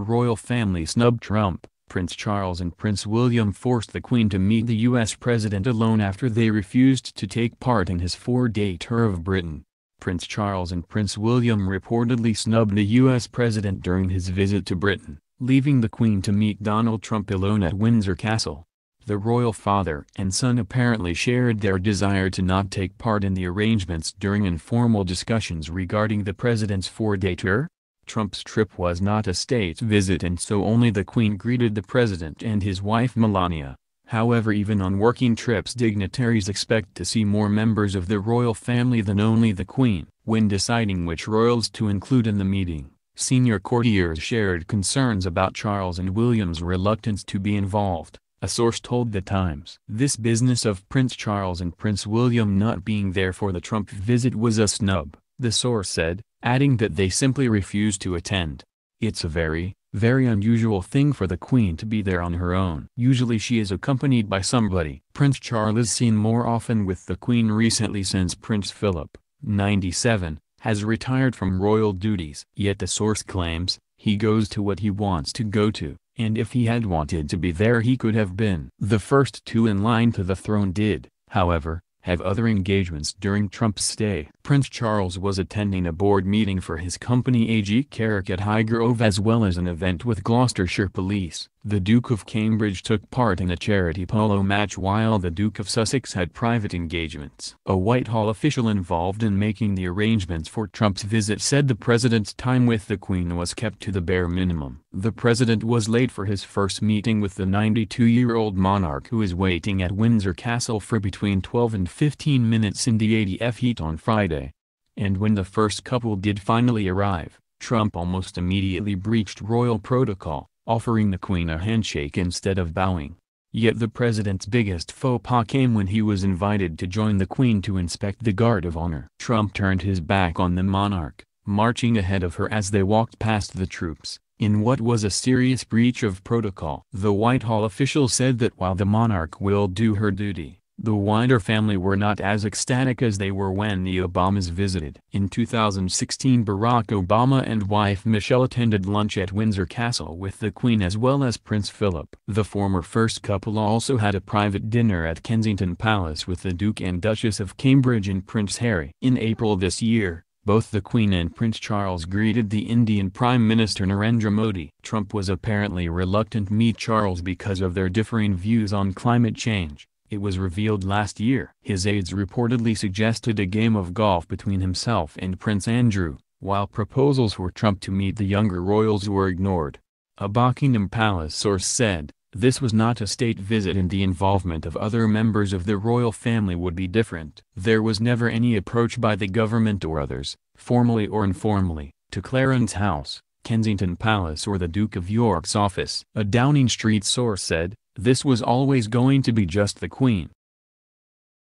Royal family snub Trump. Prince Charles and Prince William forced the Queen to meet the U.S. President alone after they refused to take part in his 4-day tour of Britain. Prince Charles and Prince William reportedly snubbed the U.S. President during his visit to Britain, leaving the Queen to meet Donald Trump alone at Windsor Castle. The royal father and son apparently shared their desire to not take part in the arrangements during informal discussions regarding the president's 4-day tour. Trump's trip was not a state visit and so only the Queen greeted the president and his wife Melania. However, even on working trips, dignitaries expect to see more members of the royal family than only the Queen. When deciding which royals to include in the meeting, senior courtiers shared concerns about Charles and William's reluctance to be involved, a source told The Times. This business of Prince Charles and Prince William not being there for the Trump visit was a snub, the source said, adding that they simply refused to attend. It's a very unusual thing for the Queen to be there on her own. Usually she is accompanied by somebody. Prince Charles is seen more often with the Queen recently since Prince Philip, 97, has retired from royal duties. Yet the source claims, he goes to what he wants to go to, and if he had wanted to be there he could have been. The first two in line to the throne did, however, have other engagements during Trump's stay. Prince Charles was attending a board meeting for his company AG Carrick at Highgrove as well as an event with Gloucestershire Police. The Duke of Cambridge took part in a charity polo match while the Duke of Sussex had private engagements. A Whitehall official involved in making the arrangements for Trump's visit said the president's time with the Queen was kept to the bare minimum. The president was late for his first meeting with the 92-year-old monarch who is waiting at Windsor Castle for between 12 and 15 minutes in the 80°F heat on Friday. And when the first couple did finally arrive, Trump almost immediately breached royal protocol, offering the Queen a handshake instead of bowing. Yet the president's biggest faux pas came when he was invited to join the Queen to inspect the Guard of Honor. Trump turned his back on the monarch, marching ahead of her as they walked past the troops, in what was a serious breach of protocol. The Whitehall official said that while the monarch will do her duty, the wider family were not as ecstatic as they were when the Obamas visited. In 2016, Barack Obama and wife Michelle attended lunch at Windsor Castle with the Queen as well as Prince Philip. The former first couple also had a private dinner at Kensington Palace with the Duke and Duchess of Cambridge and Prince Harry. In April this year, both the Queen and Prince Charles greeted the Indian Prime Minister Narendra Modi. Trump was apparently reluctant to meet Charles because of their differing views on climate change. It was revealed last year. His aides reportedly suggested a game of golf between himself and Prince Andrew, while proposals for Trump to meet the younger royals were ignored. A Buckingham Palace source said, this was not a state visit and the involvement of other members of the royal family would be different. There was never any approach by the government or others, formally or informally, to Clarence House, Kensington Palace or the Duke of York's office. A Downing Street source said, this was always going to be just the Queen.